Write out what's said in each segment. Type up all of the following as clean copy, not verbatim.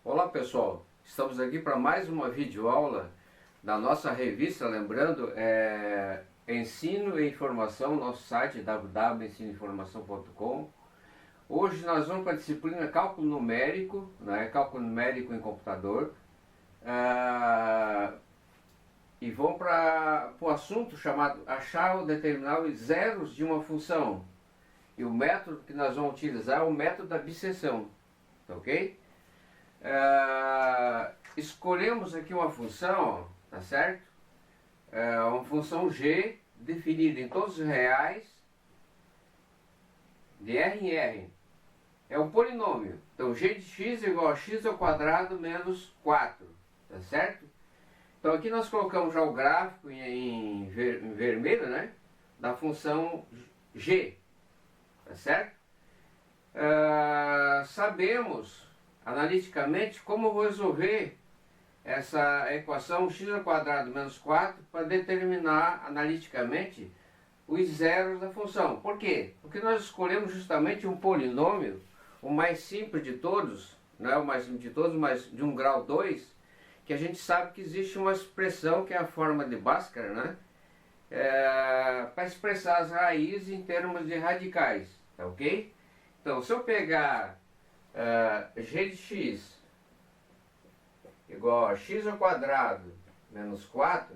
Olá pessoal, estamos aqui para mais uma videoaula da nossa revista, lembrando, Ensino e Informação, nosso site www.ensinoinformação.com. Hoje nós vamos para a disciplina Cálculo Numérico, né, Cálculo Numérico em Computador, e vamos para o assunto chamado achar ou determinar os zeros de uma função. E o método que nós vamos utilizar é o método da biseção, tá ok? Escolhemos aqui uma função, tá certo? Uma função g definida em todos os reais de R em R. É um polinômio. Então g de x é igual a x ao quadrado menos 4, tá certo? Então aqui nós colocamos já o gráfico em vermelho, né? Da função g, tá certo? Sabemos analiticamente como eu vou resolver essa equação x ao quadrado menos 4 para determinar analiticamente os zeros da função. Por quê? Porque nós escolhemos justamente um polinômio, o mais simples de todos, não é o mais simples de todos, mas de um grau 2, que a gente sabe que existe uma expressão que é a forma de Bhaskara, né? Para expressar as raízes em termos de radicais, tá ok? Então, se eu pegar g de x igual a x ao quadrado menos 4,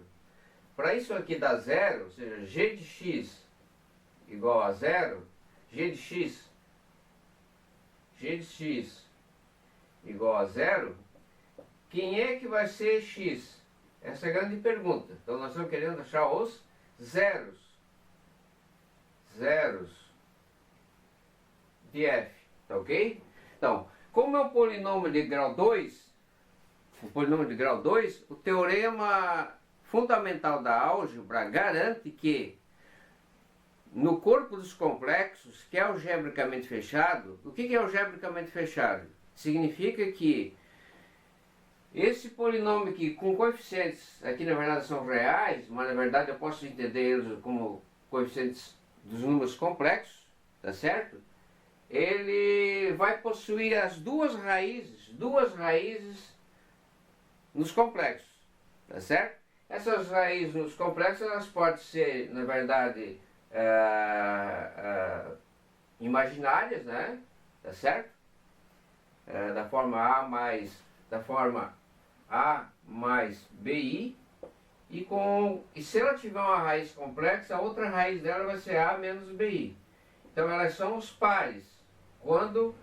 para isso aqui dar zero, ou seja, g de x igual a zero, g de x igual a zero, quem é que vai ser x? Essa é a grande pergunta. Então nós estamos querendo achar os zeros de f, tá ok? Então, como é um polinômio de grau 2, o teorema fundamental da álgebra garante que no corpo dos complexos, que é algebricamente fechado, o que é algebricamente fechado? Significa que esse polinômio aqui, com coeficientes, aqui na verdade são reais, mas na verdade eu posso entender eles como coeficientes dos números complexos, tá certo? Ele vai possuir as duas raízes nos complexos, tá certo? Essas raízes nos complexos, elas podem ser, na verdade, imaginárias, né? Tá certo? Da forma A mais BI, e se ela tiver uma raiz complexa, a outra raiz dela vai ser A menos BI. Então elas são os pares quando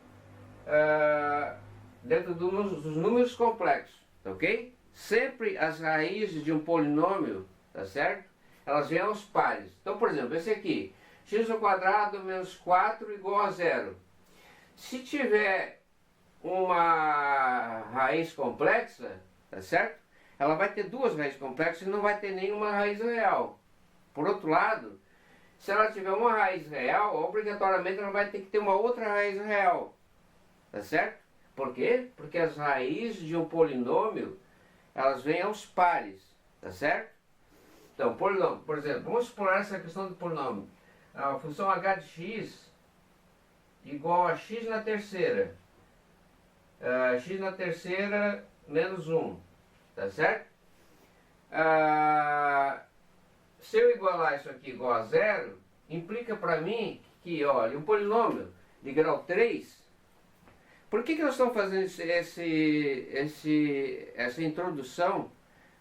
dentro dos números complexos, tá ok? Sempre as raízes de um polinômio, tá certo? Elas vêm aos pares. Então, por exemplo, esse aqui, x ao quadrado menos 4 igual a zero. Se tiver uma raiz complexa, tá certo? Ela vai ter duas raízes complexas e não vai ter nenhuma raiz real. Por outro lado, se ela tiver uma raiz real, obrigatoriamente ela vai ter que ter uma outra raiz real, tá certo? Por quê? Porque as raízes de um polinômio, elas vêm aos pares, tá certo? Então, polinômio, por exemplo, vamos explorar essa questão do polinômio. A função h de x igual a x na terceira. X na terceira menos 1, tá certo? Se eu igualar isso aqui igual a zero, implica para mim que, olha, um polinômio de grau 3, por que nós estamos fazendo essa introdução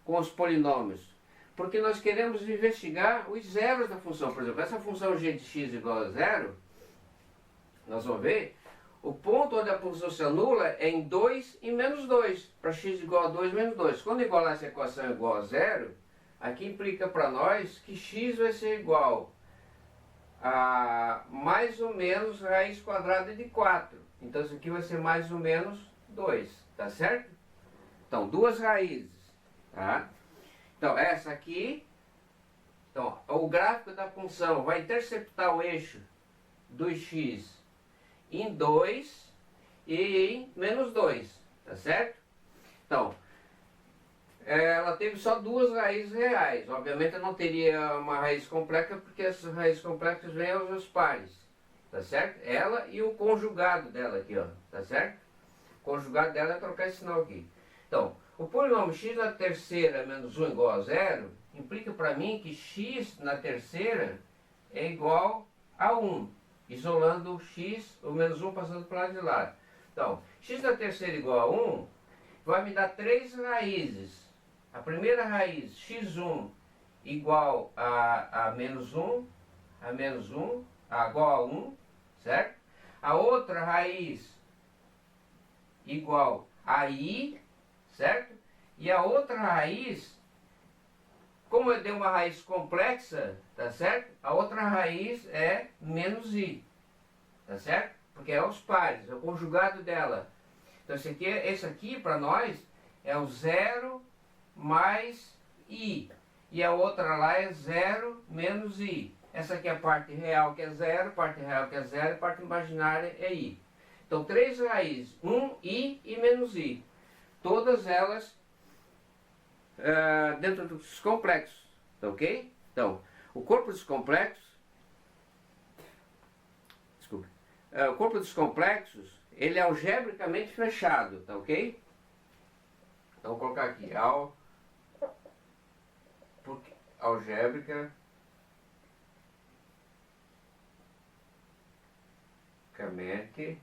com os polinômios? Porque nós queremos investigar os zeros da função. Por exemplo, essa função g de x igual a zero, nós vamos ver, o ponto onde a função se anula é em 2 e menos 2, para x igual a 2 menos 2. Quando igualar essa equação igual a zero, aqui implica para nós que x vai ser igual a mais ou menos raiz quadrada de 4. Então isso aqui vai ser mais ou menos 2, tá certo? Então, duas raízes, tá? Então, essa aqui, então, o gráfico da função vai interceptar o eixo do x em 2 e em menos 2, tá certo? Então, ela teve só duas raízes reais. Obviamente eu não teria uma raiz complexa, porque essas raízes complexas vêm aos pares, tá certo? Ela e o conjugado dela aqui, ó, tá certo? O conjugado dela é trocar esse sinal aqui. Então, o polinômio x na terceira menos 1 igual a zero implica para mim que x na terceira é igual a 1, isolando o x, o menos 1 passando para o lado de lá. Então, x na terceira igual a 1 vai me dar três raízes. A primeira raiz, x1 igual a menos 1, igual a 1, certo? A outra raiz igual a i, certo? E a outra raiz, como eu dei uma raiz complexa, tá certo? A outra raiz é menos i, tá certo? Porque é os pares, é o conjugado dela. Então esse aqui para nós é o 0 mais i. E a outra lá é 0 menos i. Essa aqui é a parte real que é 0, parte real que é 0 e parte imaginária é i. Então três raízes, 1, i e menos i. Todas elas dentro dos complexos, tá ok? Então, o corpo dos complexos, o corpo dos complexos, ele é algebricamente fechado, tá ok? Então, vou colocar aqui, algébricamente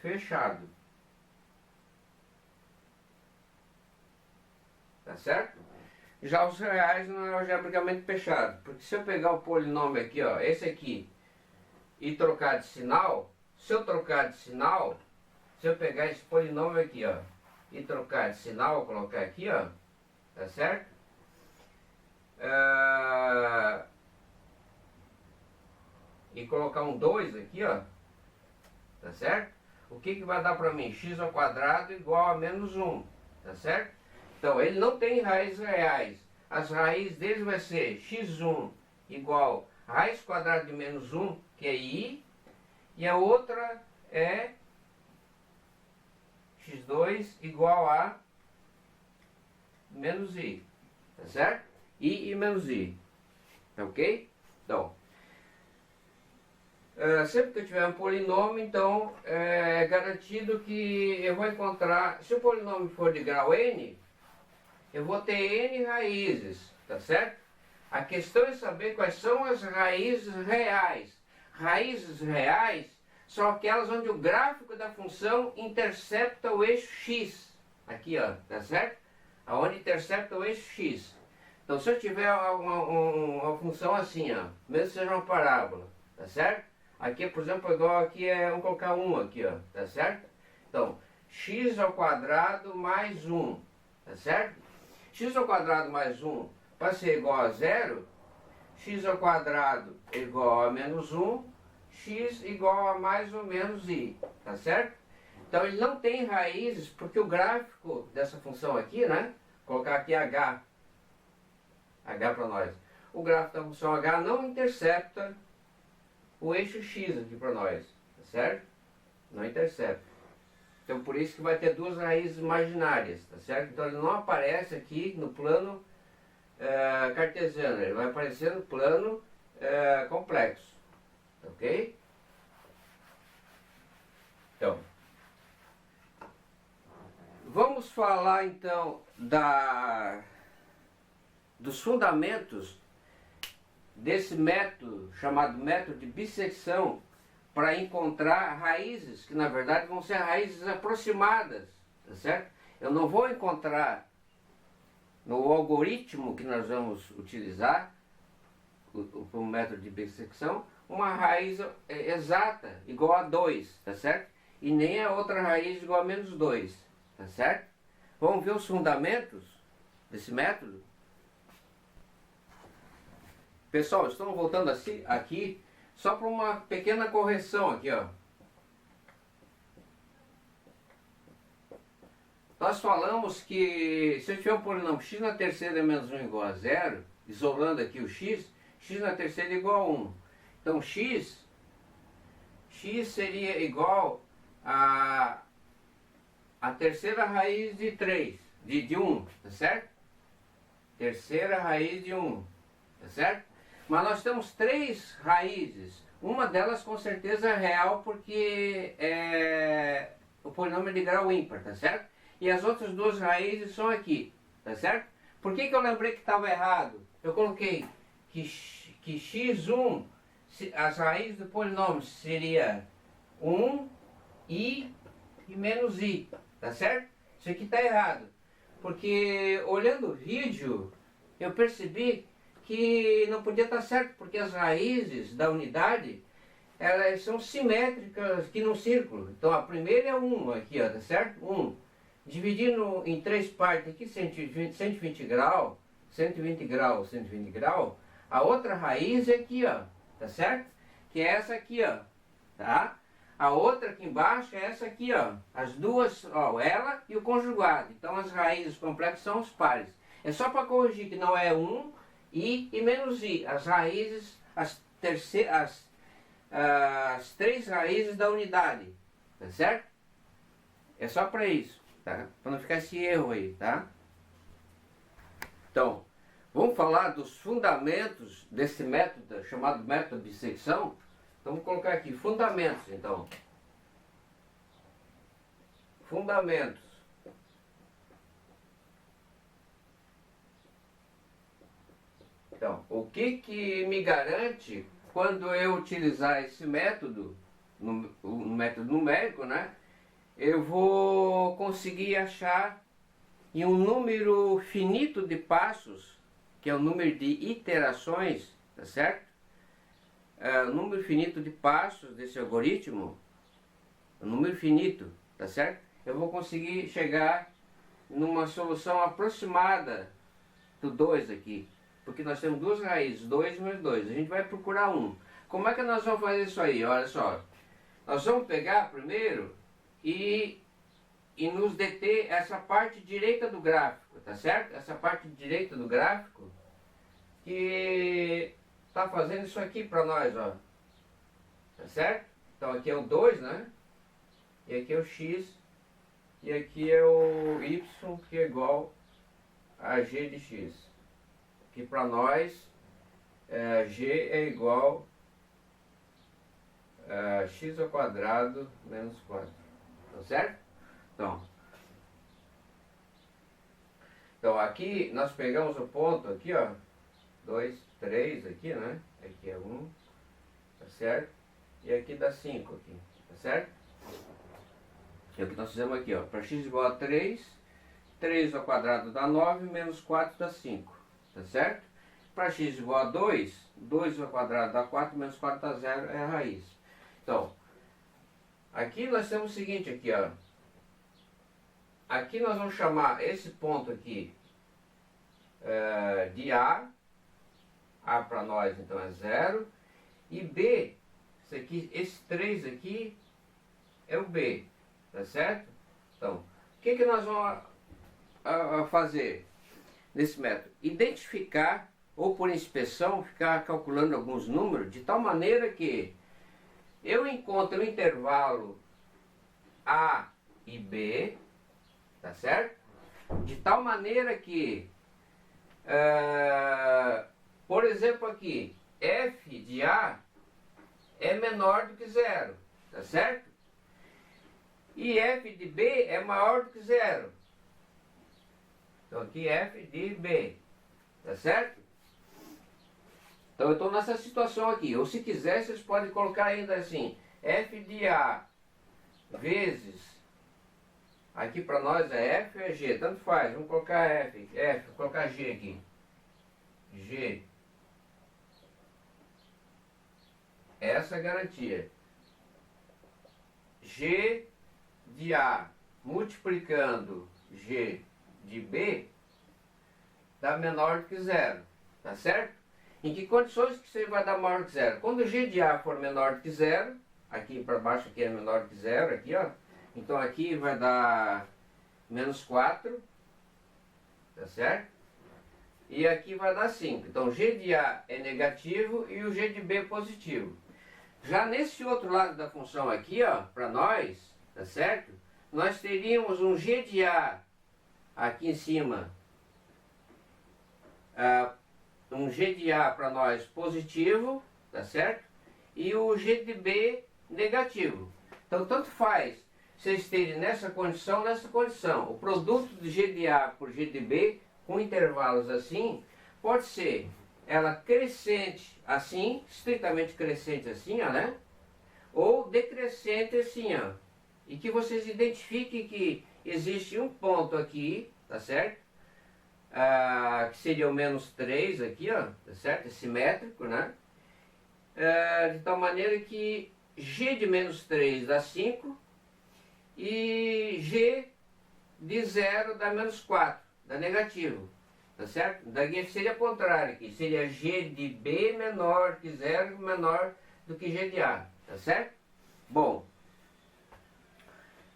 fechado. Tá certo? Já os reais não é algebricamente fechado. Porque se eu pegar o polinômio aqui, ó, esse aqui, e trocar de sinal, se eu pegar esse polinômio aqui, ó, e trocar de sinal, colocar aqui, ó, tá certo? E colocar um 2 aqui, ó, tá certo? O que vai dar para mim? X ao quadrado igual a menos 1, tá certo? Então, ele não tem raízes reais. As raízes dele vai ser x1 igual a raiz quadrada de menos 1, que é i, e a outra é x2 igual a menos i, tá certo? I e menos i, tá ok? Então, sempre que eu tiver um polinômio, então é garantido que eu vou encontrar, se o polinômio for de grau n, eu vou ter n raízes, tá certo? A questão é saber quais são as raízes reais. Raízes reais são aquelas onde o gráfico da função intercepta o eixo x. Aqui, ó, tá certo? Aonde intercepta o eixo x. Então, se eu tiver uma função assim, ó, mesmo que seja uma parábola, tá certo? Aqui, por exemplo, igual aqui vamos colocar 1 aqui, ó, tá certo? Então, x ao quadrado mais 1, tá certo? X ao quadrado mais 1 para ser igual a 0, x ao quadrado igual a menos 1, x igual a mais ou menos i, tá certo? Então ele não tem raízes, porque o gráfico dessa função aqui, né? Vou colocar aqui h para nós. O gráfico da função h não intercepta o eixo x aqui para nós, tá certo? Não intercepta. Então por isso que vai ter duas raízes imaginárias, tá certo? Então ele não aparece aqui no plano cartesiano, ele vai aparecer no plano complexo, ok? Então, vamos falar então dos fundamentos desse método chamado método de bissecção, para encontrar raízes que na verdade vão ser raízes aproximadas, tá certo? Eu não vou encontrar no algoritmo que nós vamos utilizar, o método de bissecção, uma raiz exata igual a 2, tá certo? E nem a outra raiz igual a menos 2, tá certo? Vamos ver os fundamentos desse método? Pessoal, estamos voltando aqui só para uma pequena correção aqui, ó. Nós falamos que se eu tiver um polinômio x na terceira menos 1 igual a 0, isolando aqui o x na terceira é igual a 1. Então x seria igual a terceira raiz de 3, de 1, tá certo? Terceira raiz de 1, tá certo? Mas nós temos três raízes, Uma delas com certeza é real porque é o polinômio de grau ímpar, tá certo? E as outras duas raízes são aqui, tá certo? Por que eu lembrei que estava errado? Eu coloquei que x1, as raízes do polinômio seria 1, i e menos i, tá certo? Isso aqui está errado, porque olhando o vídeo eu percebi que não podia estar certo, porque as raízes da unidade elas são simétricas aqui no círculo. Então a primeira é 1 aqui, ó, tá certo? 1. Dividindo em três partes aqui, 120 graus, 120 graus, 120 graus. A outra raiz é aqui, ó, tá certo? Que é essa aqui, ó, tá? A outra aqui embaixo é essa aqui, ó. As duas, ó, ela e o conjugado. Então as raízes complexas são os pares. É só para corrigir que não é 1, i e menos i. As raízes, as três raízes da unidade, tá certo? É só para isso, tá? Para não ficar esse erro aí, tá? Então, vamos falar dos fundamentos desse método, chamado método de bissecção. Então, vamos colocar aqui, fundamentos, então. Fundamentos. Então, o que me garante quando eu utilizar esse método, no método numérico, né? Eu vou conseguir achar em um número finito de passos, que é o número de iterações, tá certo? O número finito de passos desse algoritmo, o número finito, tá certo? Eu vou conseguir chegar numa solução aproximada do 2 aqui, porque nós temos duas raízes, 2 mais 2, a gente vai procurar 1. Como é que nós vamos fazer isso aí? Olha só, nós vamos pegar primeiro e nos deter essa parte direita do gráfico, tá certo? Essa parte direita do gráfico que está fazendo isso aqui para nós, ó. Tá certo? Então aqui é o 2, né? E aqui é o x. E aqui é o y, que é igual a g de x. Que para nós, g é igual a x ao quadrado menos 4. Tá certo? Então aqui nós pegamos o ponto aqui, ó. 2, 3 aqui, né? Aqui é 1, tá certo? E aqui dá 5 aqui, tá certo? É o que nós fizemos aqui, ó. Para x igual a 3, 3 ao quadrado dá 9, menos 4 dá 5, tá certo? Para x igual a 2, 2 ao quadrado dá 4, menos 4 dá 0, é a raiz. Então, aqui nós temos o seguinte aqui, ó. Aqui nós vamos chamar esse ponto aqui de A. A para nós então é 0. E B, esse 3 aqui é o B, tá certo? Então, o que nós vamos fazer nesse método? Identificar, ou por inspeção, ficar calculando alguns números, de tal maneira que eu encontro o intervalo A e B, tá certo? De tal maneira que, por exemplo aqui, f de A é menor do que 0, tá certo? E f de B é maior do que 0. Então aqui f de B, tá certo? Então eu estou nessa situação aqui. Ou se quiser, vocês podem colocar ainda assim, f de A vezes, aqui para nós é f ou é g, tanto faz, vamos colocar vou colocar g aqui. G. Essa é a garantia. G de A multiplicando G de B dá menor do que 0, tá certo? Em que condições que você vai dar maior do que 0? Quando G de A for menor do que 0, aqui para baixo aqui é menor do que 0, aqui ó, então aqui vai dar menos 4, tá certo? E aqui vai dar 5. Então G de A é negativo e o G de B é positivo. Já nesse outro lado da função aqui, ó, para nós, tá certo? Nós teríamos um G de A aqui em cima, um G de A para nós positivo, tá certo? e o G de B negativo. Então tanto faz vocês estejam nessa condição, nessa condição. O produto de G de A por G de B, com intervalos assim, pode ser ela crescente assim, estritamente crescente assim, ó, né? Ou decrescente assim, ó. E que vocês identifiquem que existe um ponto aqui, tá certo? Que seria o menos 3 aqui, ó, tá certo? É simétrico, né? De tal maneira que G de menos 3 dá 5 e G de 0 dá menos 4, dá negativo, tá certo? Daqui seria o contrário aqui, seria G de B menor que 0, menor do que G de A, tá certo? Bom,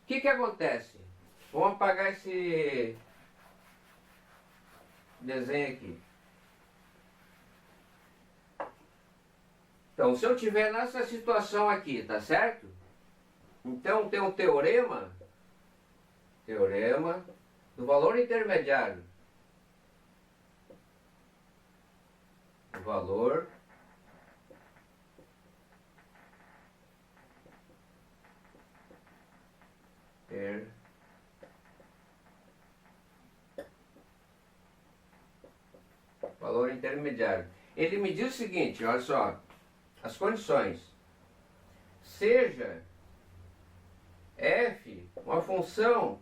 o que acontece? Vamos apagar esse desenho aqui. Então, se eu tiver nessa situação aqui, tá certo? Então tem um teorema do valor intermediário. O valor intermediário. Ele me diz o seguinte, olha só, as condições. Seja f uma função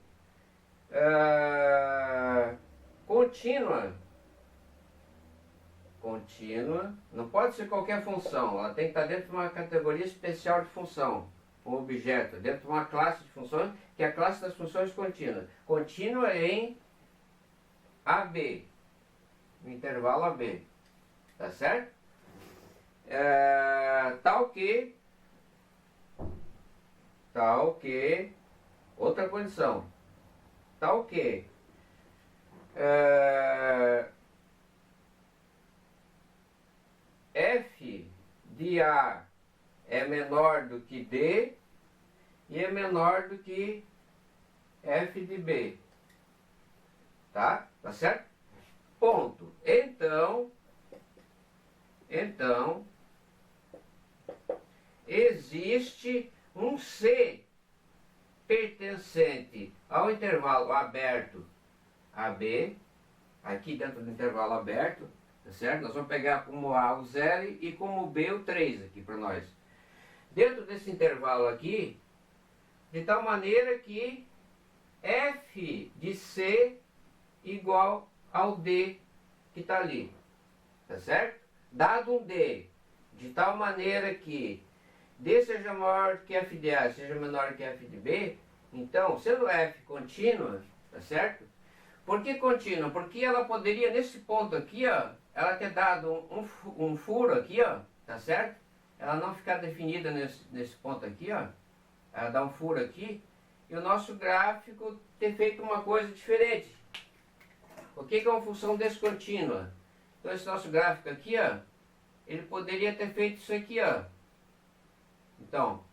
contínua, não pode ser qualquer função, ela tem que estar dentro de uma categoria especial de função, um objeto, dentro de uma classe de funções, que é a classe das funções contínuas. Contínua em AB, no intervalo AB, tá certo? Tal que, outra condição, tal que f de A é menor do que D e é menor do que f de B, tá certo? Ponto. Então existe um C pertencente ao intervalo aberto AB, aqui dentro do intervalo aberto, tá certo? Nós vamos pegar como A o 0 e como B o 3 aqui para nós. Dentro desse intervalo aqui, de tal maneira que f de C igual ao D que está ali, tá certo? Dado um D, de tal maneira que D seja maior que f de A seja menor que f de B, então, sendo f contínua, tá certo? Por que contínua? Porque ela poderia, nesse ponto aqui, ó, ela ter dado um furo aqui, ó, tá certo? Ela não ficar definida nesse ponto aqui, ó, ela dá um furo aqui, e o nosso gráfico ter feito uma coisa diferente. O que é uma função descontínua? Então esse nosso gráfico aqui, ó, ele poderia ter feito isso aqui, ó. Então,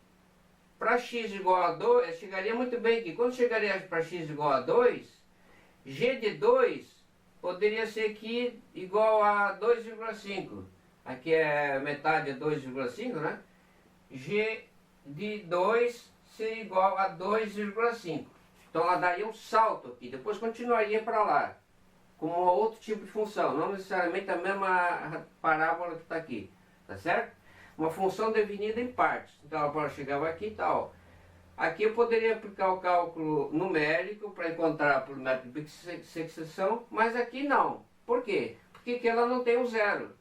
para x igual a 2, chegaria muito bem aqui. Quando chegaria para x igual a 2, g de 2 poderia ser aqui igual a 2,5. Aqui é metade de 2,5, né? G de 2 seria igual a 2,5. Então ela daria um salto aqui, depois continuaria para lá, como outro tipo de função, não necessariamente a mesma parábola que está aqui, tá certo? Uma função definida em partes. Então ela pode chegar aqui e tal. Aqui eu poderia aplicar o cálculo numérico para encontrar por método de secção, mas aqui não. Por quê? Porque aqui ela não tem um zero,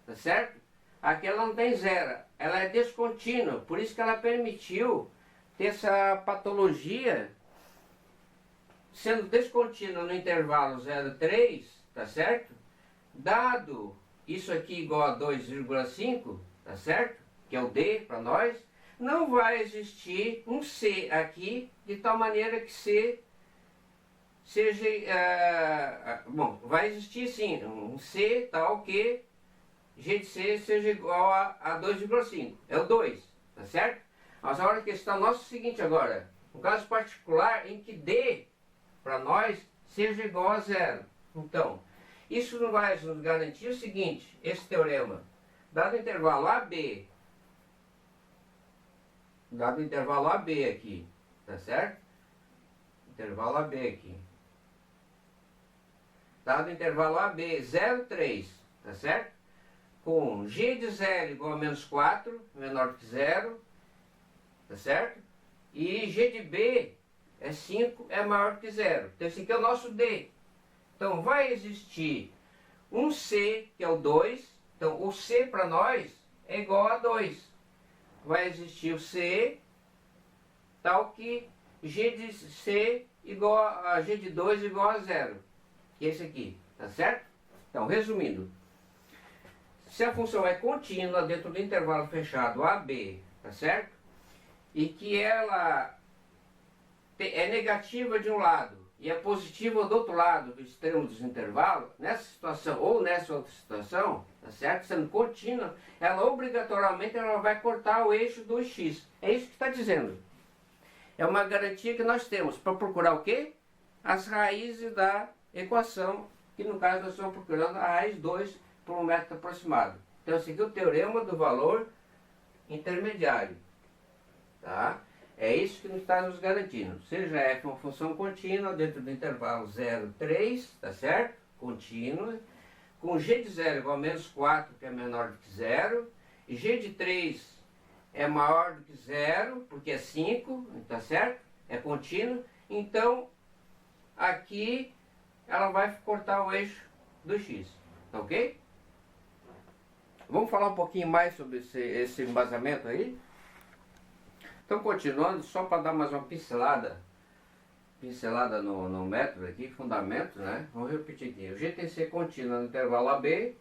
tá certo? Aqui ela não tem zero, ela é descontínua, por isso que ela permitiu ter essa patologia sendo descontínua no intervalo 0,3, tá certo? Dado isso aqui igual a 2,5, tá certo? Que é o D para nós, não vai existir um C aqui, de tal maneira que C seja... bom, vai existir sim um C tal que G de C seja igual a 2,5. É o 2, tá certo? Mas agora a questão nossa é o seguinte agora. Um caso particular em que D, para nós, seja igual a 0. Então, isso não vai nos garantir o seguinte, esse teorema. Dado o intervalo AB dado o intervalo AB aqui, tá certo? Intervalo AB aqui. Dado o intervalo AB 0,3, tá certo? Com G de 0 igual a menos 4, menor que 0, tá certo? E G de B é 5, é maior que 0. Então esse aqui é o nosso D. Então vai existir um C, que é o 2. Então o C para nós é igual a 2. Vai existir o C, tal que G de C igual a G de 2 igual a 0. Que é esse aqui, tá certo? Então, resumindo, se a função é contínua dentro do intervalo fechado AB, tá certo? E que ela é negativa de um lado e é positiva do outro lado, do extremo dos intervalos, nessa situação ou nessa outra situação, tá certo? Sendo contínua, ela obrigatoriamente ela vai cortar o eixo do x. É isso que está dizendo. É uma garantia que nós temos para procurar o quê? As raízes da equação, que no caso nós estamos procurando a raiz 2 por um método aproximado. Então esse aqui é o teorema do valor intermediário. Tá? É isso que nos está nos garantindo. Seja f uma função contínua dentro do intervalo 0, 3, tá certo? Contínua, com g de 0 igual a menos 4, que é menor do que 0, e g de 3 é maior do que 0, porque é 5, tá certo? É contínua. Então, aqui ela vai cortar o eixo do x, tá ok? Vamos falar um pouquinho mais sobre esse embasamento aí? Então, continuando, só para dar mais uma pincelada no método aqui, fundamento, né? Vamos repetir aqui. O G tem que ser contínuo no intervalo AB.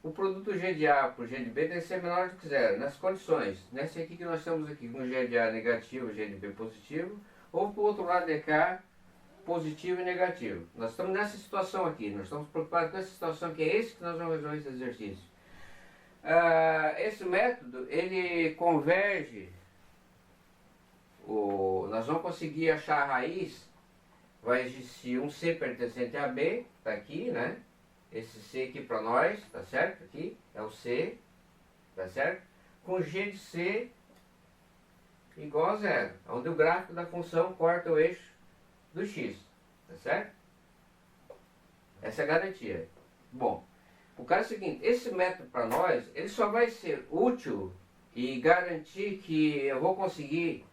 O produto G de A por G de B tem que ser menor do que 0. Nessas condições, nessa aqui que nós estamos aqui, com G de A negativo, G de B positivo, ou para o outro lado de cá, positivo e negativo. Nós estamos nessa situação aqui, nós estamos preocupados com essa situação que é esse que nós vamos resolver esse exercício. Esse método, ele converge, nós vamos conseguir achar a raiz, vai existir um C pertencente a B, está aqui, né? Esse C aqui para nós, tá certo? Aqui é o C, tá certo? Com G de C igual a 0, onde o gráfico da função corta o eixo do x, tá certo? Essa é a garantia. Bom, o caso é o seguinte, esse método para nós, ele só vai ser útil e garantir que eu vou conseguir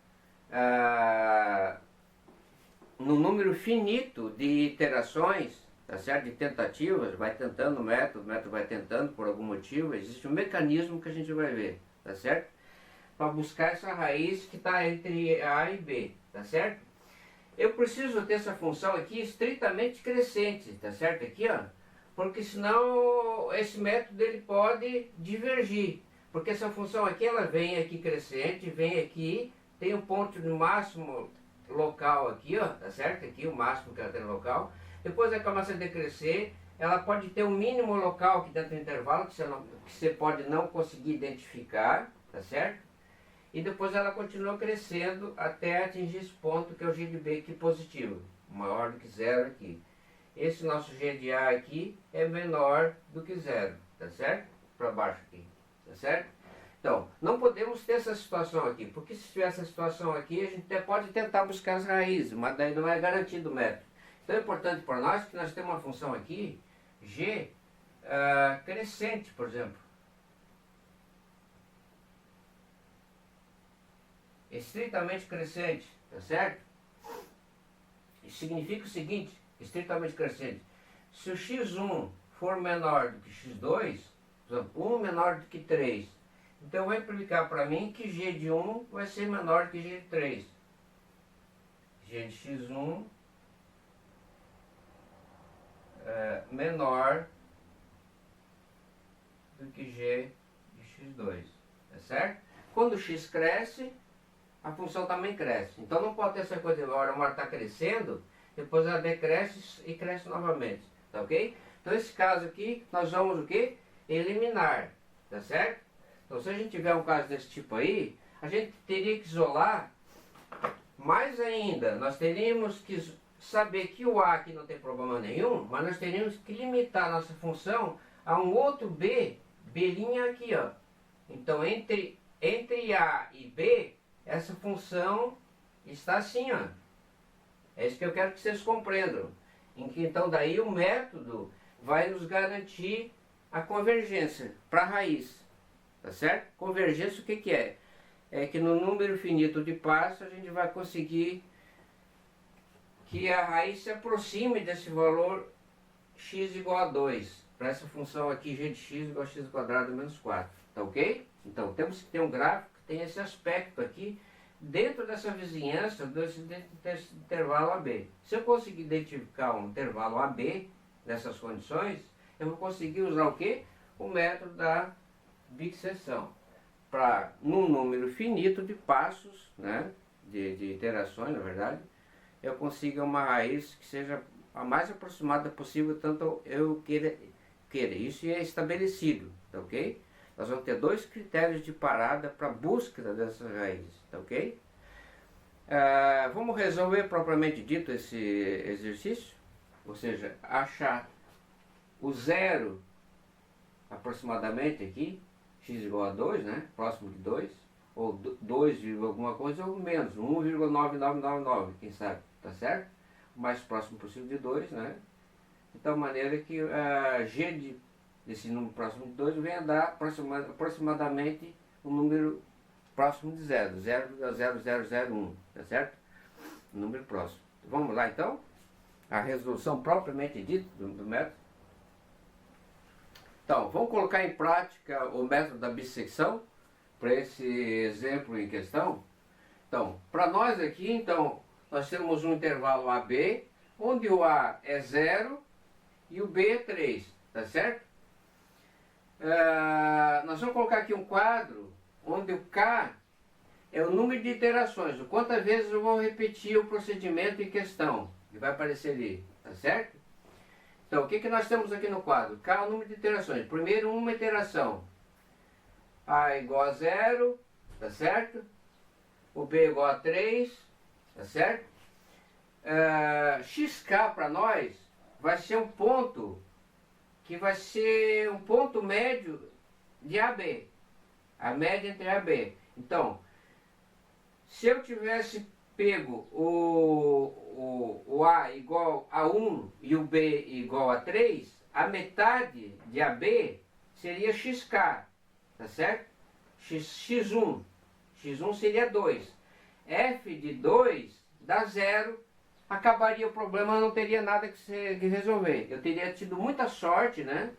no número finito de iterações, tá certo? De tentativas, vai tentando o método vai tentando por algum motivo, existe um mecanismo que a gente vai ver, tá certo? Para buscar essa raiz que está entre A e B, tá certo? Eu preciso ter essa função aqui estritamente crescente, tá certo? Aqui, ó, porque senão esse método ele pode divergir, porque essa função aqui, ela vem aqui crescente, vem aqui, tem um ponto de máximo local aqui, ó, tá certo? Aqui o máximo que ela tem local. Depois ela começa a decrescer, ela pode ter um mínimo local aqui dentro do intervalo que você pode não conseguir identificar, tá certo? E depois ela continua crescendo até atingir esse ponto que é o G de B aqui positivo, maior do que 0 aqui. Esse nosso G de A aqui é menor do que 0, tá certo? Para baixo aqui, tá certo? Então, não podemos ter essa situação aqui, porque se tiver essa situação aqui, a gente até pode tentar buscar as raízes, mas daí não é garantido o método. Então é importante para nós que nós temos uma função aqui, G, crescente, por exemplo. Estritamente crescente, tá certo? Isso significa o seguinte, estritamente crescente. Se o x1 for menor do que x2, por exemplo, 1 menor do que 3, então vai implicar para mim que g de 1 vai ser menor que g de 3. G de x1 é menor do que g de x2, tá certo? Quando o x cresce, a função também cresce. Então não pode ter essa coisa de uma hora está crescendo, depois ela decresce e cresce novamente, tá ok? Então esse caso aqui, nós vamos o quê? Eliminar, tá certo? Então se a gente tiver um caso desse tipo aí, a gente teria que isolar mais ainda. Nós teríamos que saber que o A aqui não tem problema nenhum, mas nós teríamos que limitar a nossa função a um outro B, B' aqui, ó. Então entre A e B essa função está assim, ó. É isso que eu quero que vocês compreendam. Em que então daí o método vai nos garantir a convergência para a raiz. Tá certo? Convergência o que que é? É que no número finito de passos a gente vai conseguir que a raiz se aproxime desse valor x igual a 2. Para essa função aqui, g de x igual a x ao quadrado menos 4. Tá ok? Então temos que ter um gráfico que tem esse aspecto aqui dentro dessa vizinhança desse intervalo AB. Se eu conseguir identificar um intervalo AB nessas condições, eu vou conseguir usar o quê? O método da bisseção. Para, num número finito de passos, né, de iterações, na verdade, eu consiga uma raiz que seja a mais aproximada possível, tanto eu queira. Isso é estabelecido, tá ok? Nós vamos ter dois critérios de parada para a búsqueda dessas raízes, tá ok? Vamos resolver propriamente dito esse exercício, ou seja, achar o zero aproximadamente aqui, x igual a 2, né? Próximo de 2, ou 2, alguma coisa, ou menos, 1,9999, quem sabe, tá certo? O mais próximo possível de 2, né? De tal maneira que g desse número próximo de 2 venha a dar aproximadamente um número próximo de 0, 0,0001, tá certo? Um número próximo. Vamos lá então? A resolução propriamente dita do método. Então, vamos colocar em prática o método da bissecção para esse exemplo em questão. Então, para nós aqui, então, nós temos um intervalo AB, onde o A é 0 e o B é 3, tá certo? Nós vamos colocar aqui um quadro onde o K é o número de iterações, o quantas vezes eu vou repetir o procedimento em questão, que vai aparecer ali, tá certo? Então, o que que nós temos aqui no quadro? K é o número de iterações. Primeiro, uma iteração. A igual a 0, tá certo? O B igual a 3, tá certo? XK para nós vai ser um ponto que vai ser um ponto médio de AB. A média entre A e B. Então, se eu tivesse pego o A igual a 1 e o B igual a 3, a metade de AB seria XK, tá certo? X1. X1 seria 2. F de 2 dá 0. Acabaria o problema, não teria nada que resolver. Eu teria tido muita sorte, né,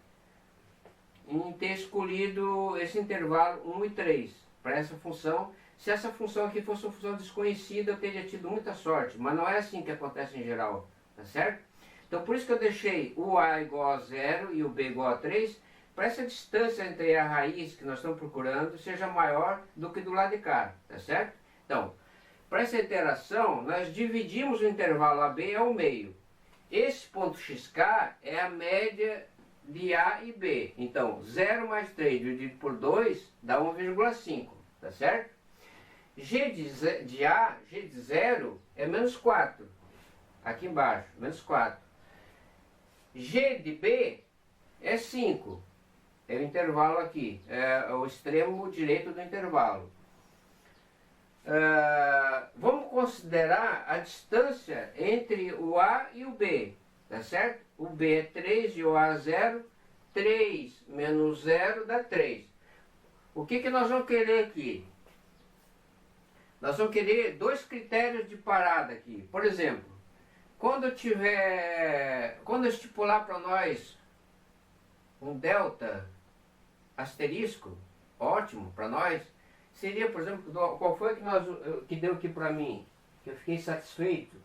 em ter escolhido esse intervalo 1 e 3 para essa função. Se essa função aqui fosse uma função desconhecida, eu teria tido muita sorte, mas não é assim que acontece em geral, tá certo? Então por isso que eu deixei o A igual a 0 e o B igual a 3, para essa distância entre a raiz que nós estamos procurando seja maior do que do lado de cá, tá certo? Então, para essa iteração, nós dividimos o intervalo AB ao meio. Esse ponto XK é a média de A e B. Então, 0 mais 3 dividido por 2 dá 1,5, tá certo? G de A, G de 0 é menos 4. Aqui embaixo, menos 4. G de B é 5. É o intervalo aqui, é o extremo direito do intervalo. Vamos considerar a distância entre o A e o B, tá certo? O B é 3 e o A é 0. 3 menos 0 dá 3. O que que nós vamos querer aqui? Nós vamos querer dois critérios de parada aqui. Por exemplo, quando eu estipular para nós um delta asterisco, ótimo para nós, seria, por exemplo, qual foi que deu aqui para mim, que eu fiquei satisfeito?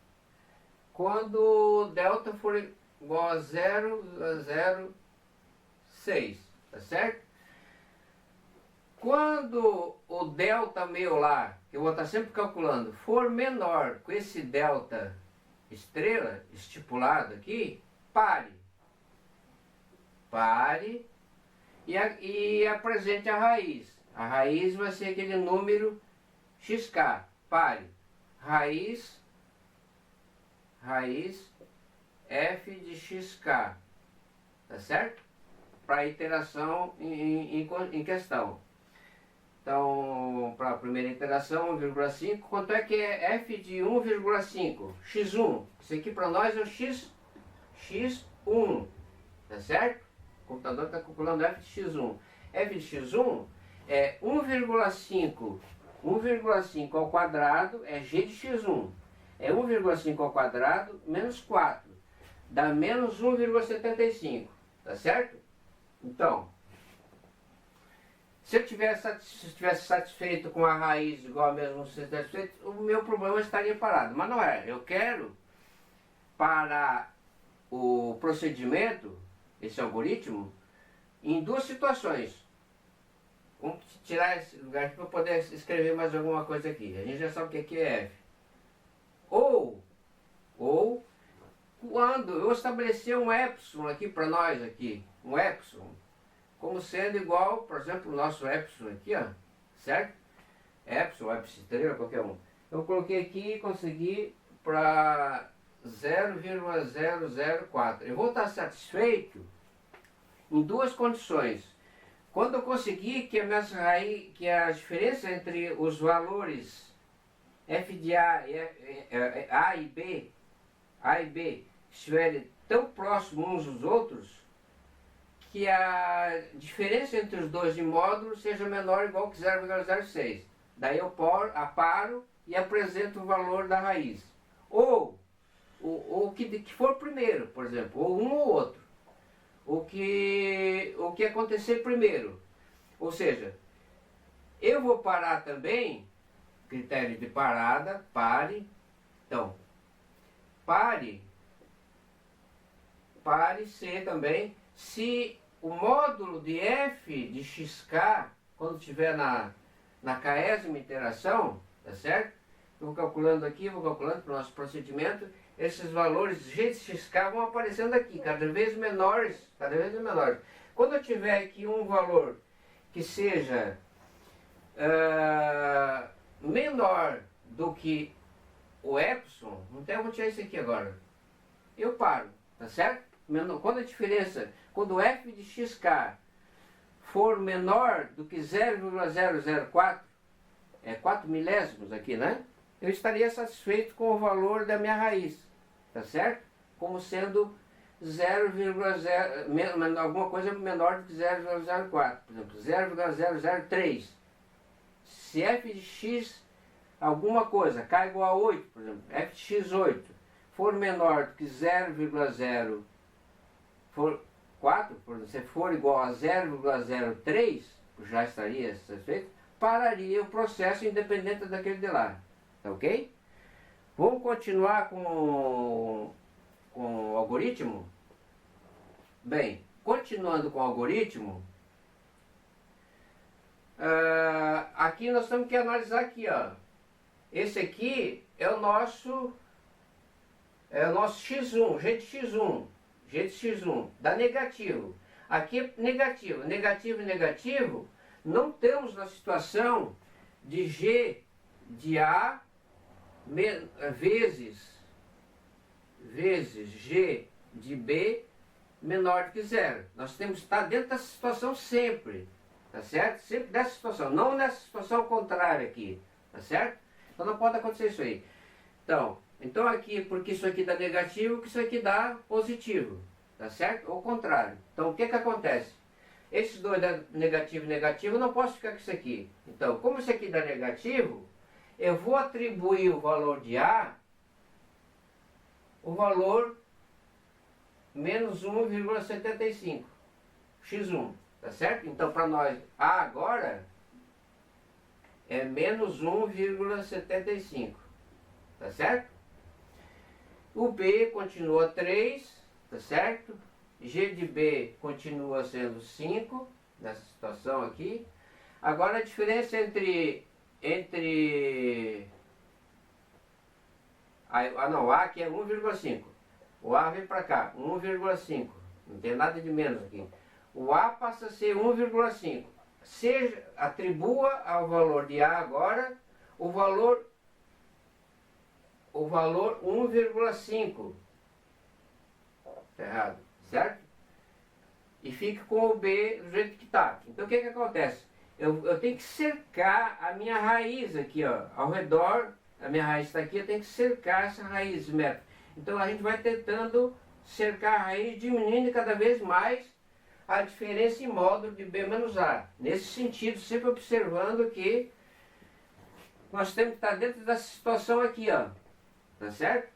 Quando delta for igual a 0,06, tá certo? Quando o delta meu lá, que eu vou estar sempre calculando, for menor que esse delta estrela estipulado aqui, pare. Pare e apresente a raiz. A raiz vai ser aquele número XK. Pare. Raiz f de XK. Tá certo? Para a iteração em questão. Então, para a primeira interação, 1,5. Quanto é que é f de 1,5? x1. Isso aqui para nós é o x1. Tá certo? O computador está calculando f de x1. F de x1 é 1,5. 1,5 ao quadrado é g de x1. É 1,5 ao quadrado menos 4. Dá menos 1,75. Tá certo? Então, se eu estivesse satisfeito com a raiz igual a mesmo satisfeito, o meu problema estaria parado. Mas não é. Eu quero parar o procedimento, esse algoritmo, em duas situações. Vamos tirar esse lugar aqui para poder escrever mais alguma coisa aqui. A gente já sabe o que aqui é F. Ou quando eu estabelecer um epsilon aqui para nós aqui, um epsilon, como sendo igual, por exemplo, o nosso epsilon aqui, ó, certo? Epsilon, estrela, qualquer um. Eu coloquei aqui e consegui para 0,004. Eu vou estar satisfeito em duas condições. Quando eu conseguir que a diferença entre os valores f de A e B estiverem tão próximos uns dos outros, que a diferença entre os dois de módulo seja menor ou igual que 0,06. Daí eu aparo e apresento o valor da raiz. Ou o que for primeiro, por exemplo, ou um ou outro. O que acontecer primeiro. Ou seja, eu vou parar também, critério de parada, pare. Então, pare C também, se o módulo de f de xk, quando estiver na 40ª iteração, tá certo? Eu vou calculando aqui, vou calculando para o nosso procedimento, esses valores g de xk vão aparecendo aqui, cada vez menores. Quando eu tiver aqui um valor que seja menor do que o epsilon, então eu vou tirar isso aqui agora, eu paro, tá certo? Quando o f de xk for menor do que 0,004, 4 milésimos aqui, né? Eu estaria satisfeito com o valor da minha raiz, tá certo? Como sendo 0,0, alguma coisa menor do que 0,04, por exemplo, 0,003. Se f de x, alguma coisa, k igual a 8, por exemplo, f de x8, for menor do que 0,04, se for igual a 0,03, já estaria satisfeito, pararia o processo independente daquele de lá. Tá ok? Vamos continuar com o algoritmo? Bem, continuando com o algoritmo, aqui nós temos que analisar aqui, ó. Esse aqui é o nosso x1, g de x1, dá negativo. Aqui é negativo, negativo e negativo, não temos na situação de g de A vezes g de B menor do que zero. Nós temos que estar dentro dessa situação sempre, tá certo? Sempre dessa situação, não nessa situação contrária aqui, tá certo? Então não pode acontecer isso aí. Então aqui, porque isso aqui dá negativo, que isso aqui dá positivo, tá certo? Ou contrário. Então o que acontece? Esses dois dá negativo e negativo, eu não posso ficar com isso aqui. Então, como isso aqui dá negativo, eu vou atribuir o valor de A, o valor menos 1,75, x1, tá certo? Então, para nós, A agora é menos 1,75, tá certo? O B continua 3, tá certo? G de B continua sendo 5, nessa situação aqui. Agora a diferença entre A aqui é 1,5. O A vem para cá, 1,5. Não tem nada de menos aqui. O A passa a ser 1,5. Atribua ao valor de A agora o valor 1,5. Está errado, certo? E fica com o B do jeito que está. Então o que acontece? eu tenho que cercar a minha raiz aqui, ó, ao redor, a minha raiz está aqui, eu tenho que cercar essa raiz metro. Então a gente vai tentando cercar a raiz, diminuindo cada vez mais a diferença em módulo de B menos A. Nesse sentido, sempre observando que nós temos que estar dentro dessa situação aqui, ó, tá certo?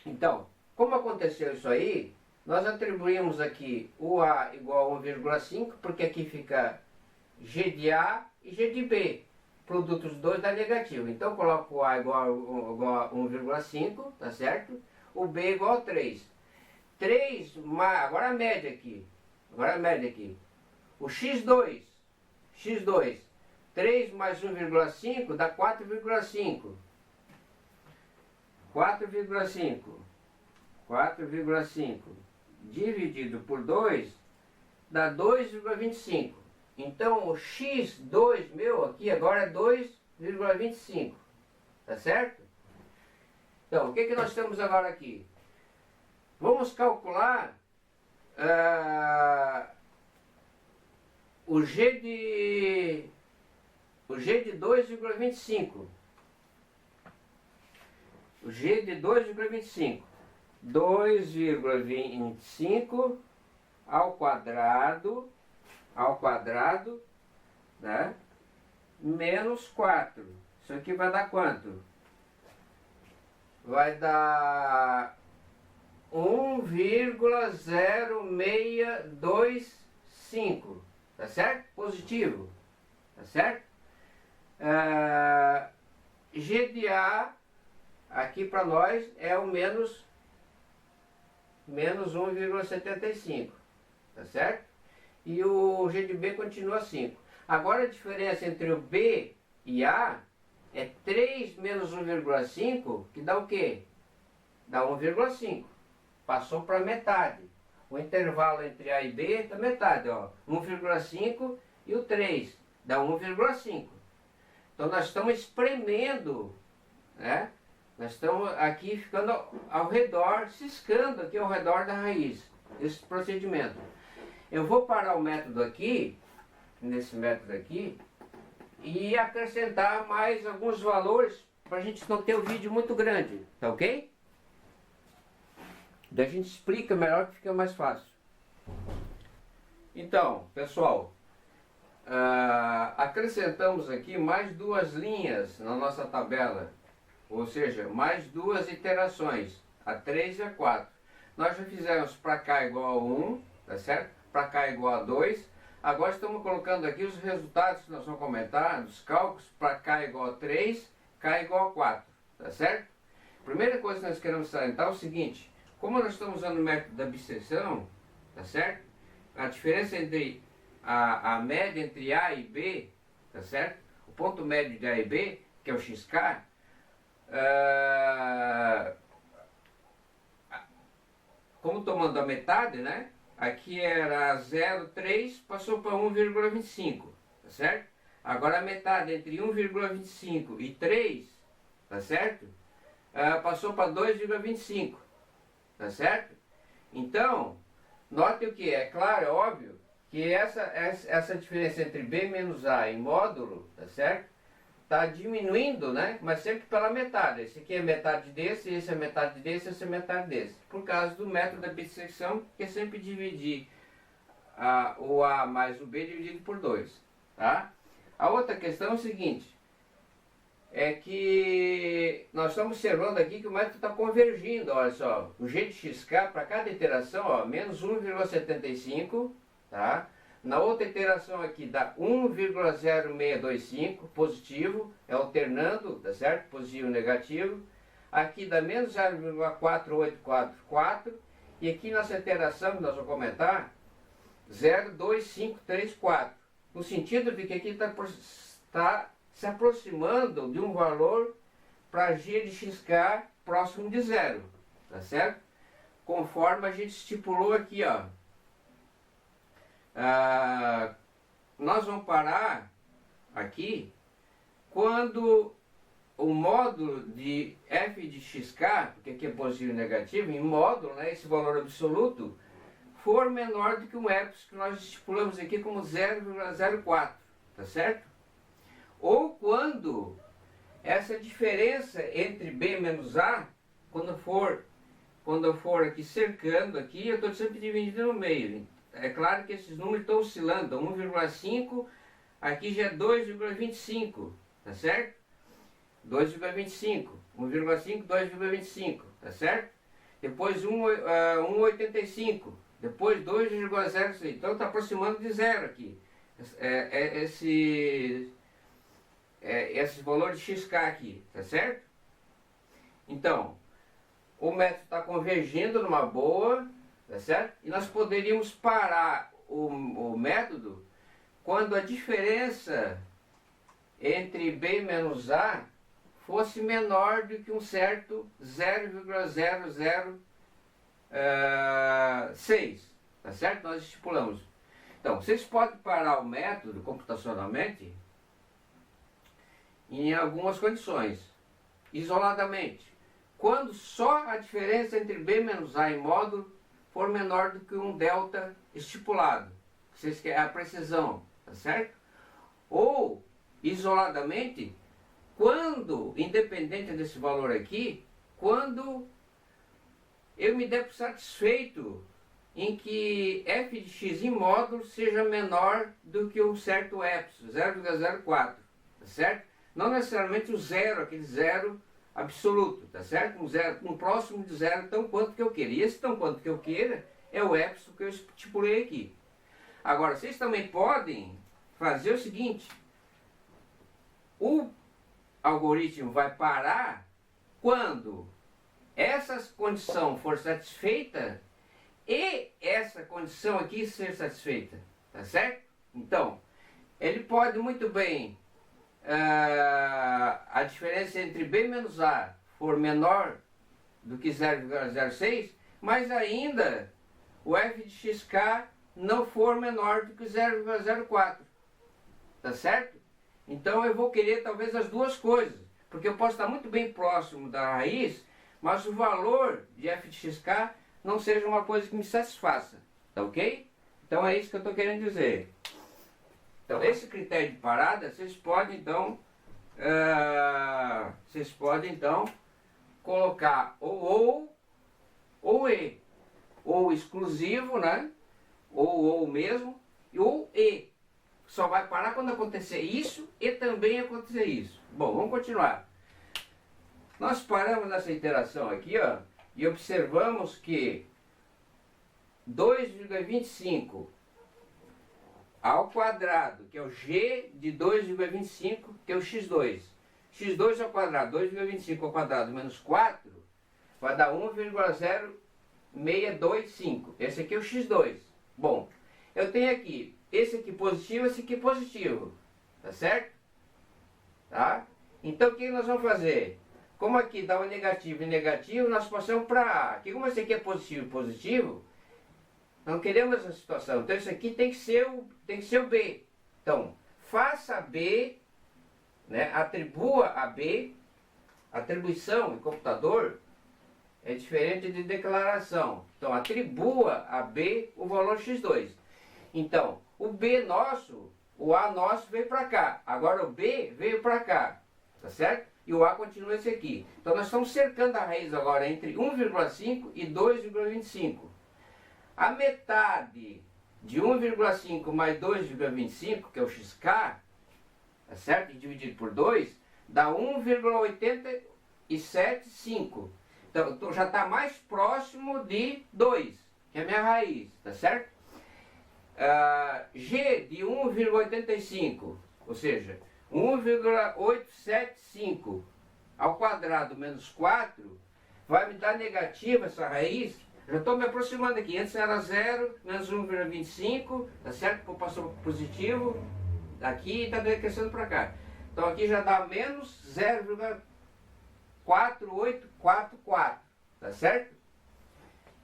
Então, como aconteceu isso aí, nós atribuímos aqui o A igual a 1,5, porque aqui fica G de A e G de B. Produto dos dois dá negativo. Então, coloco o A igual a 1,5, tá certo? O B igual a 3. 3 mais, agora a média aqui. O x2, 3 mais 1,5 dá 4,5. 4,5 dividido por 2 dá 2,25. Então o x2 meu aqui agora é 2,25. Tá certo? Então o que nós temos agora aqui? Vamos calcular o G de 2,25. O G de 2,25. 2,25 ao quadrado, né? Menos 4. Isso aqui vai dar quanto? Vai dar 1,0625. Tá certo? Positivo. Tá certo? G de A aqui para nós é o menos 1,75, tá certo? E o G de B continua 5. Agora a diferença entre o B e A é 3 menos 1,5, que dá o quê? Dá 1,5. Passou para metade. O intervalo entre A e B é da metade, ó. 1,5 e o 3 dá 1,5. Então nós estamos espremendo, né? Nós estamos aqui ficando ao redor, ciscando aqui ao redor da raiz, esse procedimento. Eu vou parar o método aqui, nesse método aqui, e acrescentar mais alguns valores para a gente não ter o vídeo muito grande, tá ok? Daí a gente explica melhor que fica mais fácil. Então, pessoal, acrescentamos aqui mais duas linhas na nossa tabela. Ou seja, mais duas iterações, a 3 e a 4. Nós já fizemos para cá igual a 1, tá certo? Para cá igual a 2. Agora estamos colocando aqui os resultados que nós vamos comentar, dos cálculos, para cá igual a 3, cá igual a 4, tá certo? Primeira coisa que nós queremos salientar é o seguinte: como nós estamos usando o método da bisseção, tá certo? A diferença entre a média entre A e B, tá certo? O ponto médio de A e B, que é o xk, como tomando a metade, né? Aqui era 0,3, passou para 1,25, tá certo? Agora a metade entre 1,25 e 3, tá certo? Passou para 2,25, tá certo? Então, note o que é claro, é óbvio, que essa diferença entre B menos A em módulo, tá certo? Está diminuindo, né? Mas sempre pela metade. Esse aqui é metade desse, esse é metade desse, esse é metade desse. Por causa do método da bissecção, que é sempre dividir o A mais o B dividido por 2. Tá? A outra questão é o seguinte: é que nós estamos observando aqui que o método está convergindo. Olha só, o G de xk para cada iteração, ó, menos 1,75, tá? Na outra iteração aqui dá 1,0625, positivo, é alternando, tá certo? Positivo e negativo. Aqui dá menos 0,4844. E aqui nessa iteração que nós vamos comentar, 0,2534. No sentido de que aqui está se aproximando de um valor para G de xk próximo de zero, tá certo? Conforme a gente estipulou aqui, ó. Nós vamos parar aqui quando o módulo de f de xk, porque aqui é positivo e negativo, em módulo, né, esse valor absoluto, for menor do que um epsilon que nós estipulamos aqui como 0,04, tá certo? Ou quando essa diferença entre B menos A, quando eu for aqui cercando aqui, eu estou sempre dividindo no meio. É claro que esses números estão oscilando, 1,5, aqui já é 2,25, tá certo? 2,25, 1,5, 2,25, tá certo? Depois 1,85, depois 2,06, então está aproximando de zero aqui. Esse valor de xk aqui, tá certo? Então, o método está convergindo numa boa, tá certo? E nós poderíamos parar o método quando a diferença entre B menos A fosse menor do que um certo 0,006, tá certo? Nós estipulamos. Então, vocês podem parar o método computacionalmente em algumas condições, isoladamente. Quando só a diferença entre B menos A em módulo for menor do que um delta estipulado. Vocês querem a precisão, tá certo? Ou, isoladamente, quando, independente desse valor aqui, quando eu me der por satisfeito em que f de x em módulo seja menor do que um certo epsilon, 0,04, tá certo? Não necessariamente o zero, aquele zero absoluto, tá certo? Um próximo de zero, tão quanto que eu queira. E esse tão quanto que eu queira é o epsilon que eu estipulei aqui. Agora, vocês também podem fazer o seguinte: o algoritmo vai parar quando essa condição for satisfeita e essa condição aqui ser satisfeita, tá certo? Então, ele pode muito bem, a diferença entre B menos A for menor do que 0,06, mas ainda o f de xk não for menor do que 0,04, tá certo? Então eu vou querer talvez as duas coisas, porque eu posso estar muito bem próximo da raiz, mas o valor de f de xk não seja uma coisa que me satisfaça, tá ok? Então é isso que eu estou querendo dizer. Então esse critério de parada, vocês podem então colocar ou e, ou exclusivo, né? Ou mesmo, ou e. Só vai parar quando acontecer isso e também acontecer isso. Bom, vamos continuar. Nós paramos nessa interação aqui, ó, e observamos que 2,25 ao quadrado, que é o g de 2,25, que é o x2. x2 ao quadrado, 2,25 ao quadrado menos 4, vai dar 1,0625. Esse aqui é o x2. Bom, eu tenho aqui esse aqui positivo, esse aqui positivo. Tá certo? Tá? Então o que nós vamos fazer? Como aqui dá um negativo e negativo, nós passamos para A. Aqui, como esse aqui é positivo e positivo, não queremos essa situação. Então isso aqui tem que ser o B. Então, faça B, né, atribua a B. Atribuição em computador é diferente de declaração. Então, atribua a B o valor x2. Então, o B nosso, o A nosso veio para cá. Agora o B veio para cá. Tá certo? E o A continua esse aqui. Então, nós estamos cercando a raiz agora entre 1,5 e 2,25. A metade de 1,5 mais 2,25, que é o xk, tá certo? E dividido por 2, dá 1,875. Então já está mais próximo de 2, que é a minha raiz, tá certo? G de 1,85, ou seja, 1,875 ao quadrado menos 4, vai me dar negativa essa raiz. Já estou me aproximando aqui. Antes era 0, menos 1,25, tá certo? Depois passou para positivo, aqui e está decrescendo para cá. Então aqui já dá menos 0,4844, tá certo?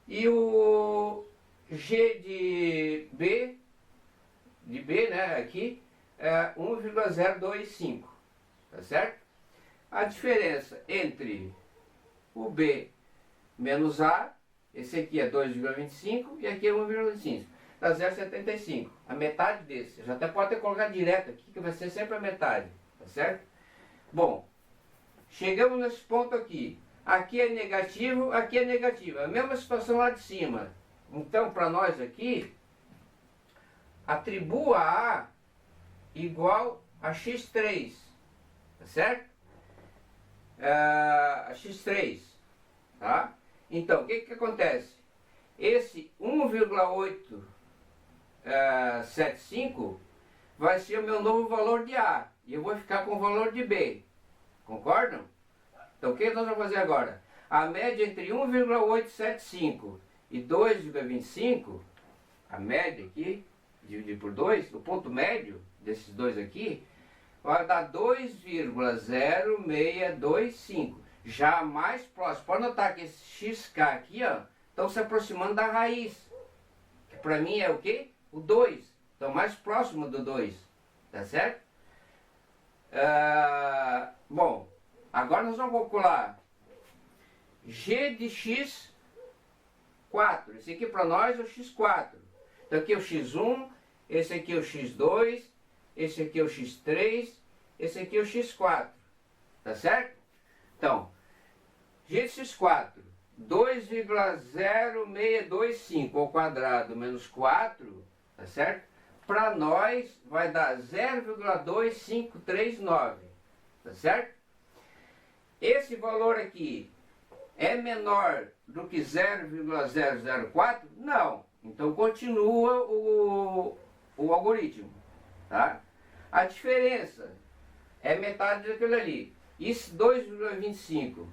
E o G de B, né, aqui, é 1,025, tá certo? A diferença entre o B menos A, esse aqui é 2,25 e aqui é 1,25. dá 0,75. A metade desse. Eu já até pode ter colocado direto aqui, que vai ser sempre a metade. Tá certo? Bom, chegamos nesse ponto aqui. Aqui é negativo, aqui é negativo. A mesma situação lá de cima. Então, para nós aqui, atribua A igual a x3. Tá certo? A x3. Tá? Então, o que acontece? Esse 1,875 vai ser o meu novo valor de A. E eu vou ficar com o valor de B. Concordam? Então, o que nós vamos fazer agora? A média entre 1,875 e 2,25, a média aqui, dividir por 2, o ponto médio desses dois aqui, vai dar 2,0625. Já mais próximo. Pode notar que esse xk aqui, ó, estão se aproximando da raiz. Que para mim é o quê? O 2. Então, mais próximo do 2. Tá certo? Bom, agora nós vamos calcular g de x4. Esse aqui para nós é o x4. Então aqui é o x1, esse aqui é o x2, esse aqui é o x3, esse aqui é o x4. Tá certo? Então, g de x4, 2,0625 ao quadrado menos 4, tá certo? Para nós vai dar 0,2539, tá certo? Esse valor aqui é menor do que 0,004? Não. Então continua o algoritmo, tá? A diferença é metade daquilo ali. Isso 2,25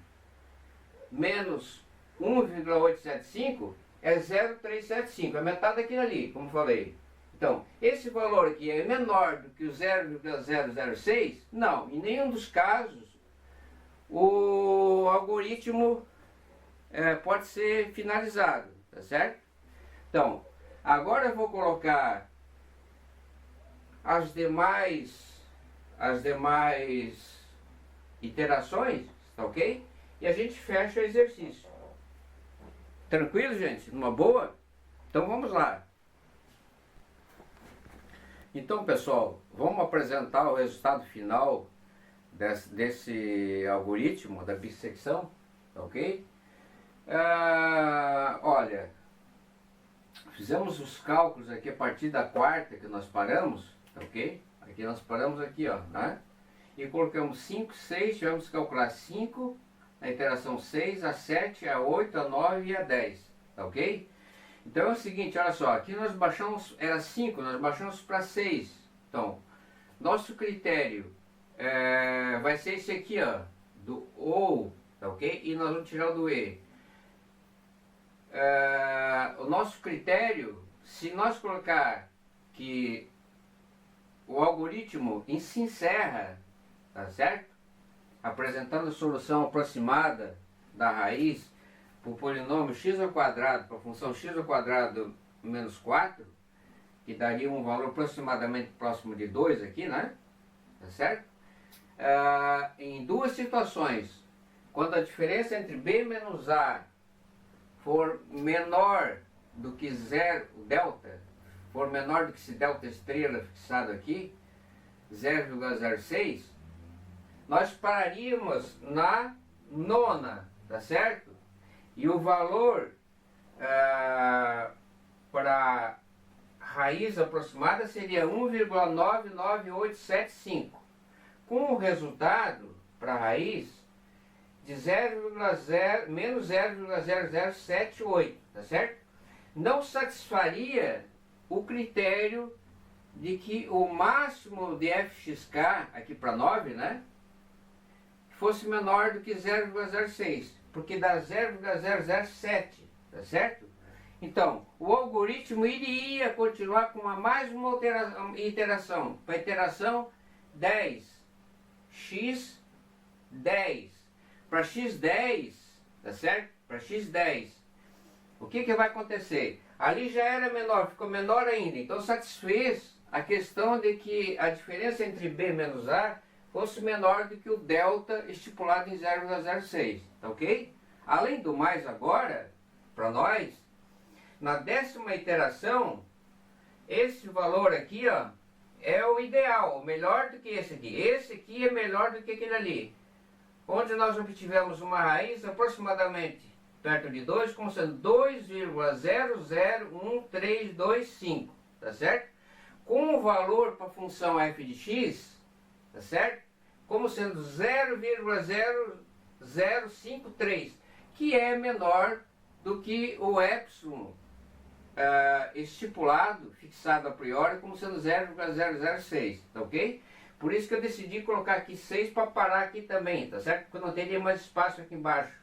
menos 1,875 é 0,375, é metade daquilo ali, como falei. Então, esse valor aqui é menor do que o 0,006? Não, em nenhum dos casos o algoritmo pode ser finalizado, tá certo? Então, agora eu vou colocar as demais iterações, tá ok? E a gente fecha o exercício. Tranquilo, gente? Numa boa? Então vamos lá. Então, pessoal, vamos apresentar o resultado final desse algoritmo da bissecção, tá ok? Olha, fizemos os cálculos aqui a partir da quarta que nós paramos, tá ok? Aqui nós paramos aqui, ó, né? E colocamos 5, 6, tivemos que calcular 5, a interação 6, a 7, a 8, a 9 e a 10, tá ok? Então é o seguinte, olha só, aqui nós baixamos, era 5, nós baixamos para 6. Então, nosso critério vai ser esse aqui, ó, do OU, tá ok? E nós vamos tirar o do E. O nosso critério, se nós colocar que o algoritmo se encerra, tá certo? Apresentando a solução aproximada da raiz para o polinômio x ao quadrado, para a função x ao quadrado menos 4, que daria um valor aproximadamente próximo de 2 aqui, né? Tá certo? Em duas situações, quando a diferença entre b menos a for menor do que zero, o delta, for menor do que esse delta estrela fixado aqui, 0,06, nós pararíamos na nona, tá certo? E o valor para raiz aproximada seria 1,99875, com o resultado para a raiz de menos 0,0078, tá certo? Não satisfaria o critério de que o máximo de fxk, aqui para 9, né, fosse menor do que 0,06, porque dá 0,007, tá certo? Então, o algoritmo iria continuar com mais uma iteração, para a iteração 10, x10. Para x10, tá certo? Para x10, o que vai acontecer? Ali já era menor, ficou menor ainda, então satisfez a questão de que a diferença entre b menos a fosse menor do que o delta estipulado em 0,06, tá ok? Além do mais agora, para nós, na 10ª iteração, esse valor aqui, ó, é o ideal, melhor do que esse aqui. Esse aqui é melhor do que aquele ali. Onde nós obtivemos uma raiz aproximadamente perto de 2, como sendo 2,001325, tá certo? Com o valor para a função f de x, tá certo? Como sendo 0,0053, que é menor do que o epsilon estipulado, fixado a priori, como sendo 0,006, tá ok? Por isso que eu decidi colocar aqui 6 para parar aqui também, tá certo? Porque eu não teria mais espaço aqui embaixo,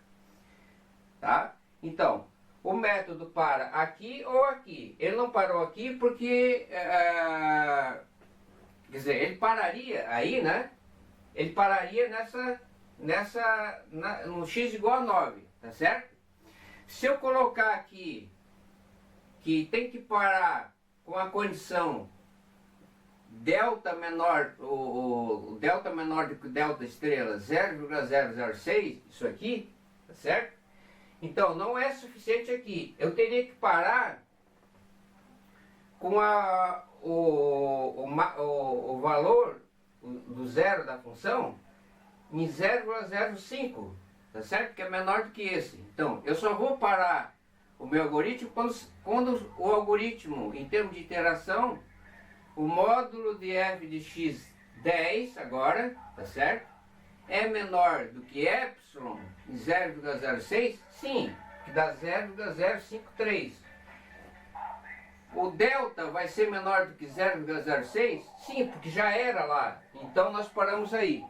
tá? Então, o método para aqui ou aqui. Ele não parou aqui porque, quer dizer, ele pararia aí, né? Ele pararia no x igual a 9, tá certo? Se eu colocar aqui que tem que parar com a condição delta menor, o delta menor do que o delta estrela 0,006, isso aqui, tá certo? Então não é suficiente aqui. Eu teria que parar com o valor do zero da função em 0,05, tá certo? Que é menor do que esse. Então eu só vou parar o meu algoritmo quando o algoritmo, em termos de iteração, o módulo de f de x 10 agora, tá certo? É menor do que epsilon em 0,06? Sim, que dá 0,053. O delta vai ser menor do que 0,06? Sim, porque já era lá. Então nós paramos aí,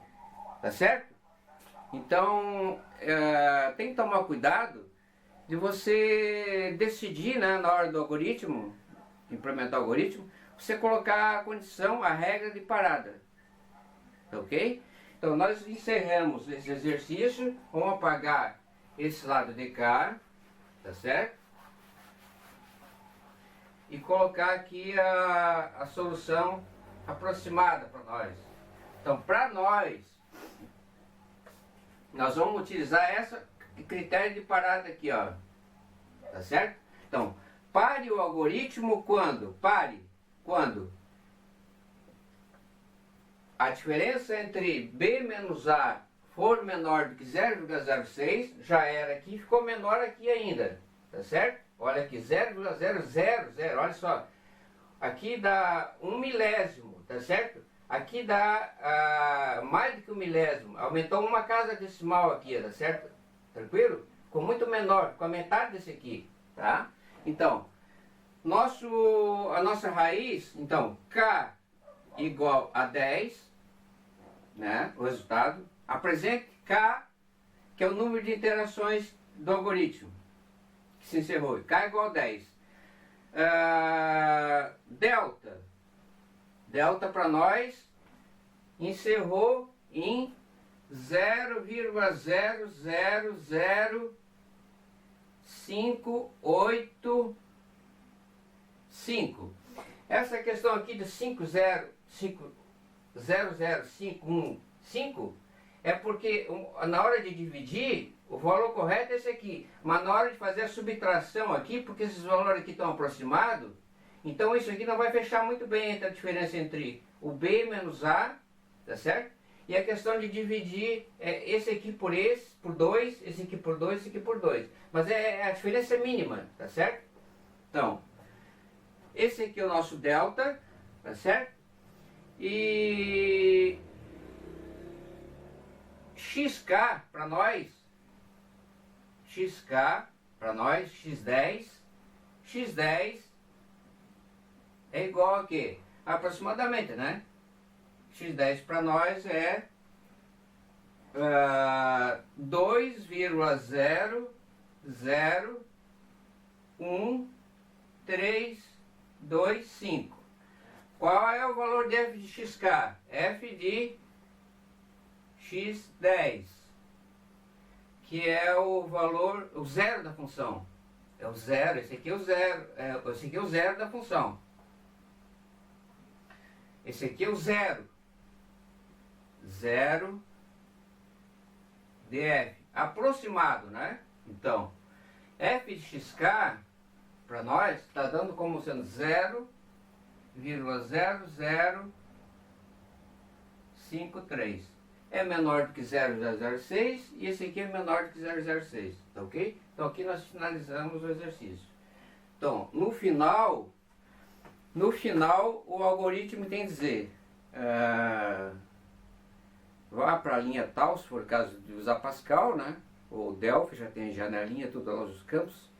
tá certo? Então tem que tomar cuidado de você decidir, né, na hora do algoritmo, implementar o algoritmo, você colocar a condição, a regra de parada, ok? Então nós encerramos esse exercício, vamos apagar esse lado de cá, tá certo? E colocar aqui a solução aproximada para nós. Então para nós vamos utilizar esse critério de parada aqui, ó, tá certo? Então pare o algoritmo quando? Pare quando a diferença entre B menos A for menor do que 0,06, já era aqui, ficou menor aqui ainda, tá certo? Olha aqui, 0,000, olha só, aqui dá 1 milésimo, tá certo? Aqui dá mais do que 1 milésimo, aumentou uma casa decimal aqui, tá certo? Tranquilo? Ficou muito menor, ficou a metade desse aqui, tá? Então, a nossa raiz, então, K igual a 10, né, o resultado, apresente K, que é o número de interações do algoritmo, que se encerrou, K igual a 10. Delta para nós, encerrou em 0,00585. Essa questão aqui de 0,00515 é porque na hora de dividir, o valor correto é esse aqui. Mas na hora de fazer a subtração aqui, porque esses valores aqui estão aproximados, então isso aqui não vai fechar muito bem entre a diferença entre o B menos A, tá certo? E a questão de dividir esse aqui por esse, por 2, esse aqui por 2, esse aqui por 2. Mas a diferença é mínima, tá certo? Então, esse aqui é o nosso delta, tá certo? E xk para nós, x10 é igual a quê? Aproximadamente, né? x10 para nós é 2,01325. Qual é o valor de f de xk? F de x10, que é o valor, o zero da função. É o zero, esse aqui é o zero, esse aqui é o zero da função. Esse aqui é o zero. Zero de f. Aproximado, né? Então, f de xk, para nós, está dando como sendo 0,0053. É menor do que 0,006 e esse aqui é menor do que 0,06, tá ok? Então aqui nós finalizamos o exercício. Então, no final o algoritmo tem que dizer, vá para a linha tal, se for o caso de usar Pascal, né? Ou Delphi, já tem janelinha, tudo lá nos campos.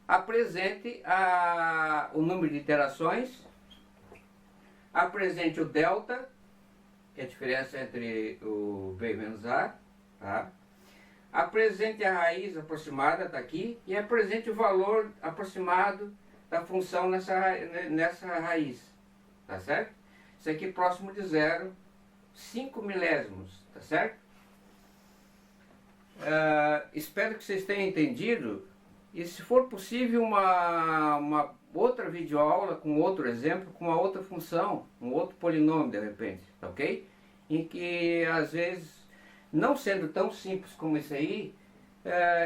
Apresente o número de iterações, apresente o delta, que é a diferença entre o B menos A, tá? Apresente a raiz aproximada, está aqui, e apresente o valor aproximado da função nessa raiz, tá certo? Isso aqui próximo de zero, 5 milésimos, tá certo? Espero que vocês tenham entendido, e se for possível uma outra videoaula com outro exemplo, com uma outra função, um outro polinômio de repente, tá ok? Em que às vezes, não sendo tão simples como isso aí,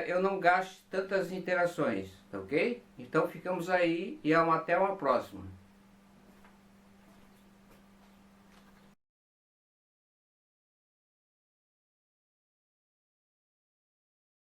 eu não gasto tantas interações, tá ok? Então ficamos aí e até uma próxima.